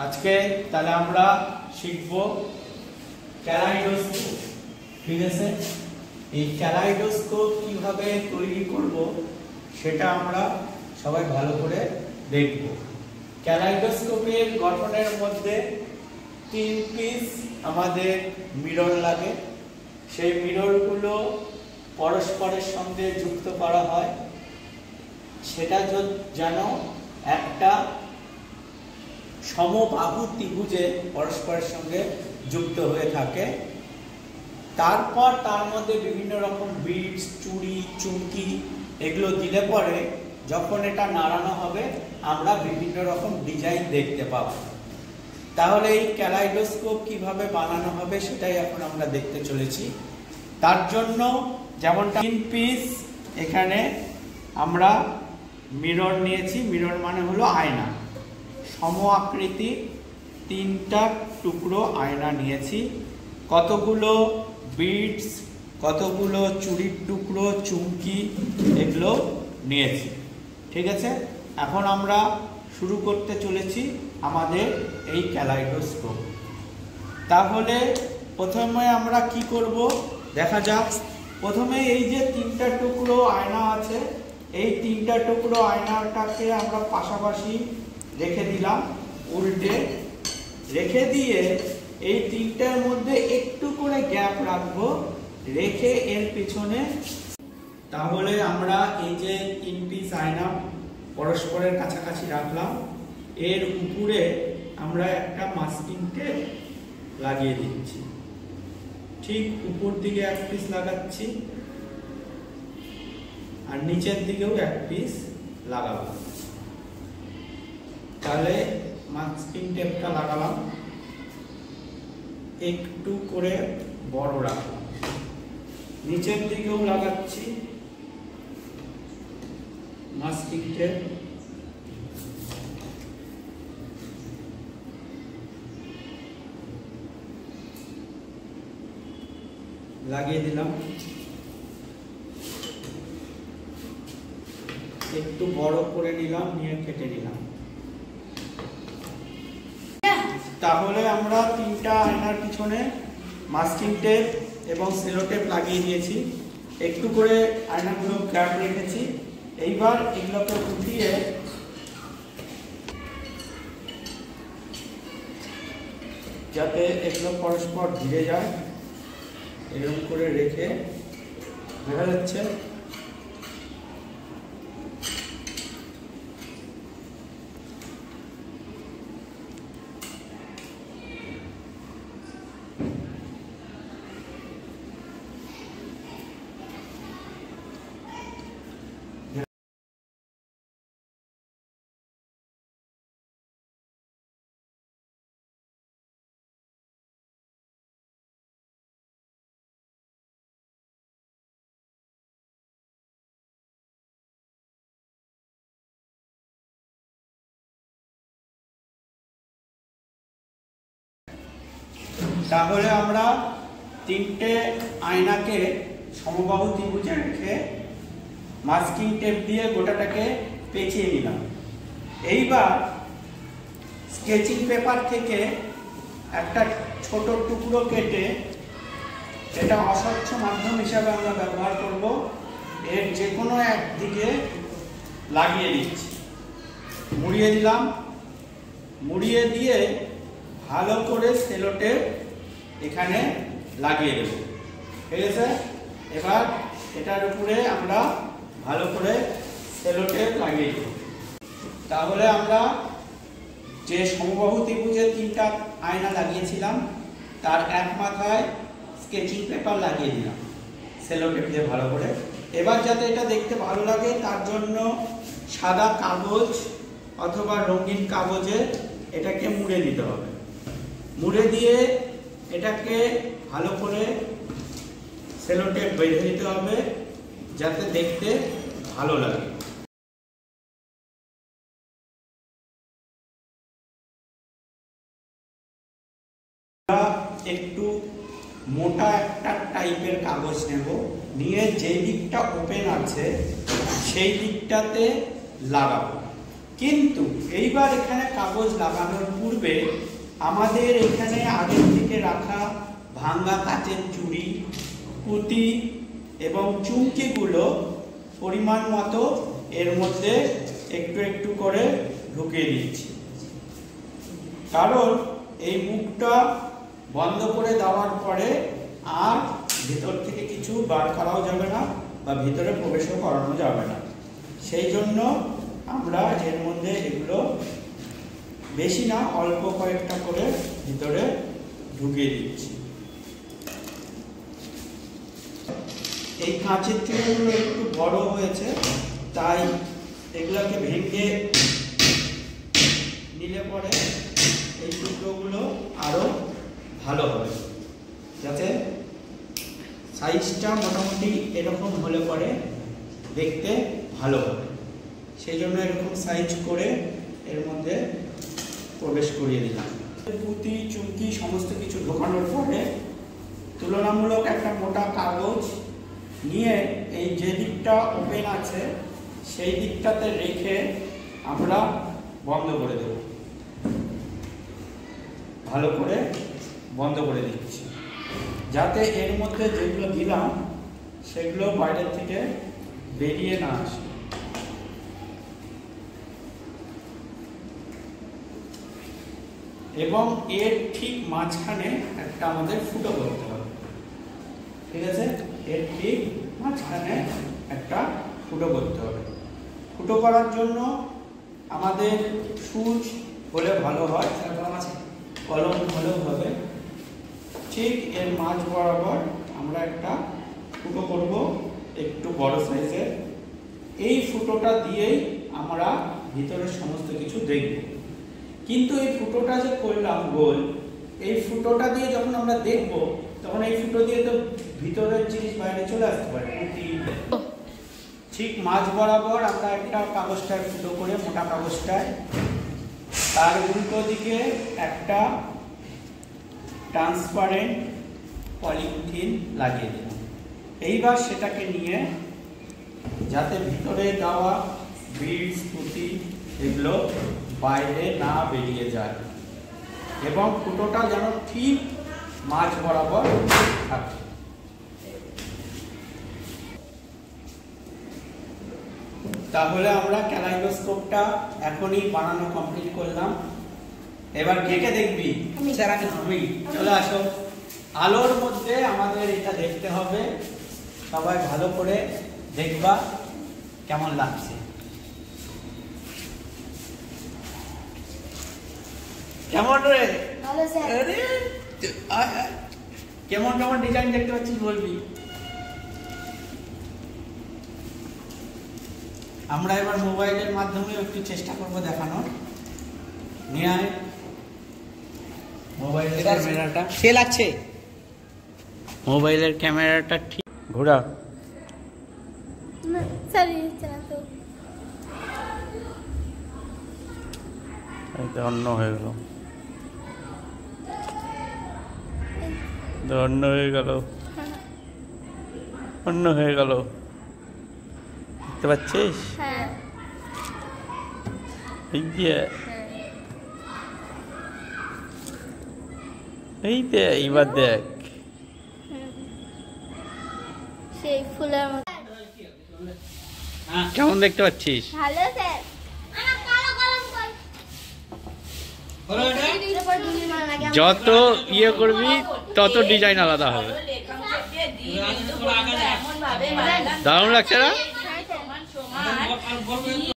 আজকে তাহলে আমরা শিখব ক্যালাইডোস্কোপ। ঠিক আছে, এই ক্যালাইডোস্কোপ কিভাবে তৈরি করব সেটা আমরা সবাই ভালো করে দেখব। ক্যালাইডোস্কোপের গঠনের মধ্যে 3 পিস আমাদের মিরর লাগে। সেই মিররগুলো পরস্পরের সঙ্গে যুক্ত করা হয়, সেটা যেন একটা সমবাহু ত্রিভুজে পরস্পরের সঙ্গে যুক্ত হয়ে থাকে। তারপর তার মধ্যে বিভিন্ন রকম বিটস, চুড়ি, চুমকি এগুলো দিলে পরে যখন এটা নাড়ানো হবে আমরা বিভিন্ন রকম ডিজাইন দেখতে পাব। তাহলে এই ক্যালাইডোস্কোপ কিভাবে বানানো হবে সেটাই এখন আমরা দেখতে চলেছি। তার জন্য যেমন 3 পিস এখানে আমরা মিরর নিয়েছি। মিরর মানে হলো আয়না, সম আকৃতি 3টা টুকরো আয়না নিয়েছি। কতগুলো বিটস, কতগুলো চুড়ির টুকরো, চুমকি এগুলো নিয়েছি। ঠিক আছে, এখন আমরা শুরু করতে চলেছি আমাদের এই ক্যালাইডোস্কোপ। তাহলে প্রথমে আমরা কি করব দেখা যাক। প্রথমে এই যে 3টা টুকরো আয়না আছে, এই 3টা টুকরো আয়নাটাকে আমরা পাশাপাশি রেখে দিলাম, উল্টে রেখে দিয়ে এই 3টার মধ্যে একটু করে গ্যাপ রাখবো, রেখে এর পিছনে। তাহলে আমরা এই যে 3 পিস আয়না পরস্পরের কাছাকাছি রাখলাম, এর উপরে আমরা একটা মাস্কিং টেপ লাগিয়ে দিচ্ছি। ঠিক উপর দিকে 1 পিস লাগাচ্ছি আর নিচের দিকেও 1 পিস লাগাবো। তাহলে মাস্কিং টেপটা লাগালাম, একটু করে বড় রাখলাম, নিচের দিকেও লাগাচ্ছি মাস্কিং টেপ। লাগিয়ে দিলাম, একটু বড় করে নিলাম, নিয়ে কেটে নিলাম। তাহলে আমরা 3টা আয়নার পিছনে মাস্কিং টেপ এবং সেলো টেপ লাগিয়ে দিয়েছি, একটু করে আয়নাগুলো গ্যাপ রেখেছি। এইবার এগুলোকে উঠিয়ে যাতে এগুলো পরস্পর ভিড়ে যায় এরকম করে রেখে, দেখা যাচ্ছে তাহলে আমরা 3টে আয়নাকে সমবাহু ত্রিভুজে রেখে মাস্কিং টেপ দিয়ে গোটাটাকে পেঁচিয়ে নিলাম। এইবার স্কেচিং পেপার থেকে একটা ছোট টুকরো কেটে, এটা অস্বচ্ছ মাধ্যম হিসাবে আমরা ব্যবহার করব, এর যে কোনো একদিকে লাগিয়ে দিচ্ছি। মুড়িয়ে দিলাম, মুড়িয়ে দিয়ে ভালো করে সেলো টেপ এখানে লাগিয়ে দেব। ঠিক আছে, এবার এটার উপরে আমরা ভালো করে সেলো টেপ লাগিয়ে দেব। তাহলে আমরা যে সমবাহু ত্রিভুজের 3টা আয়না লাগিয়েছিলাম তার এক মাথায় স্কেচিং পেপার লাগিয়ে দিলাম সেলো টেপ দিয়ে ভালো করে। এবার যাতে এটা দেখতে ভালো লাগে তার জন্য সাদা কাগজ অথবা রঙিন কাগজে এটাকে মুড়ে দিতে হবে। মুড়ে দিয়ে এটাকে ভালো করে সেলো টেপ বেঁধে দিতে হবে যাতে দেখতে ভালো লাগে। একটু মোটা একটা টাইপের কাগজ নেব, নিয়ে যে দিকটা ওপেন আছে সেই দিকটাতে লাগাবো। কিন্তু এইবার এখানে কাগজ লাগানোর পূর্বে আমাদের এখানে আগের থেকে রাখা ভাঙ্গা কাচের চুড়ি, পুঁতি এবং চুমকিগুলো পরিমাণ মতো এর মধ্যে একটু একটু করে ঢুকিয়ে দিচ্ছি। কারণ এই মুখটা বন্ধ করে দেওয়ার পরে আর ভেতর থেকে কিছু বার করাও যাবে না বা ভিতরে প্রবেশও করানো যাবে না। সেই জন্য আমরা এর মধ্যে এগুলো বেশি না, অল্প কয়েকটা করে ভিতরে ঢুকিয়ে দিচ্ছি। এই কাঁচের চুড়িগুলো একটু বড় হয়েছে, তাই এগুলোকে ভেঙে নিলে পরে এই টুকরোগুলো আরো ভালো হবে, যাতে সাইজটা মোটামুটি এরকম হলে পরে দেখতে ভালো হবে। সেই জন্য এরকম সাইজ করে এর মধ্যে প্রবেশ করিয়ে দিলাম। পুঁতি চুমকি সমস্ত কিছু ঢোকানোর পরে তুলনামূলক একটা মোটা কাগজ নিয়ে এই যে দিকটা ওপেন আছে সেই দিকটাতে রেখে আমরা বন্ধ করে দেব। ভালো করে বন্ধ করে দিচ্ছি, যাতে এর মধ্যে যেগুলো দিলাম সেগুলো বাইরের থেকে বেরিয়ে না আসে। এবং এর ঠিক মাঝখানে একটা আমাদের ফুটো করতে হবে, ঠিক আছে? এর ঠিক মাঝখানে একটা ফুটো করতে হবে। ফুটো করার জন্য আমাদের সুচ হলে ভালো হয়, কলম হলেও হবে। ঠিক এর মাঝ বরাবর আমরা একটা ফুটো করব, একটু বড় সাইজের। এই ফুটোটা দিয়েই আমরা ভিতরের সমস্ত কিছু দেখব। কিন্তু এই ফুটোটা যে করলাম গোল, এই ফুটোটা দিয়ে যখন আমরা দেখব তখন এই ফুটো দিয়ে তো ভিতরের জিনিস বাইরে চলে আসতে পারে। ঠিক মাঝ বরাবর আমরা একটা কাগজটায় ফুটো করে, মোটা কাগজটায় তার উল্টো দিকে একটা ট্রান্সপারেন্ট পলিথিন লাগিয়ে দিলাম। এইবার সেটাকে নিয়ে যাতে ভিতরে দেওয়া বিডস, পুঁতি এগুলো বাইরে না বেরিয়ে যায় এবং ফুটোটা যেন ঠিক মাঝ বরাবর থাকে। তাহলে আমরা ক্যালাইডোস্কোপটা এখনই বানানো কমপ্লিট করলাম। এবার কে কে দেখবি? আমি। চলে আসো। আলোর মধ্যে আমাদের এটা দেখতে হবে, সবাই ভালো করে দেখবা কেমন লাগছে। কেমন রে? ভালো স্যার। আরে কেমন কেমন ডিজাইন দেখতে পাচ্ছিস বলবি। আমরা এবার মোবাইলের মাধ্যমে একটু চেষ্টা করব দেখানোর। নিয়ে আয় মোবাইলের ক্যামেরাটা। সে লাগছে মোবাইলের ক্যামেরাটা ঠিক ঘোরা। স্যার চলা তো অন্য হয়ে গেল, অন্য হয়ে গেল, অন্য হয়ে গেল। দেখতে পাচ্ছিস? হ্যাঁ। এই যে এই দে, এইবার দেখ সেই ফুলের মতো। কেমন দেখতে পাচ্ছিস? ভালো স্যার। যত ইয়ে করবি তত ডিজাইন আলাদা হবে। দারুণ লাগছে না?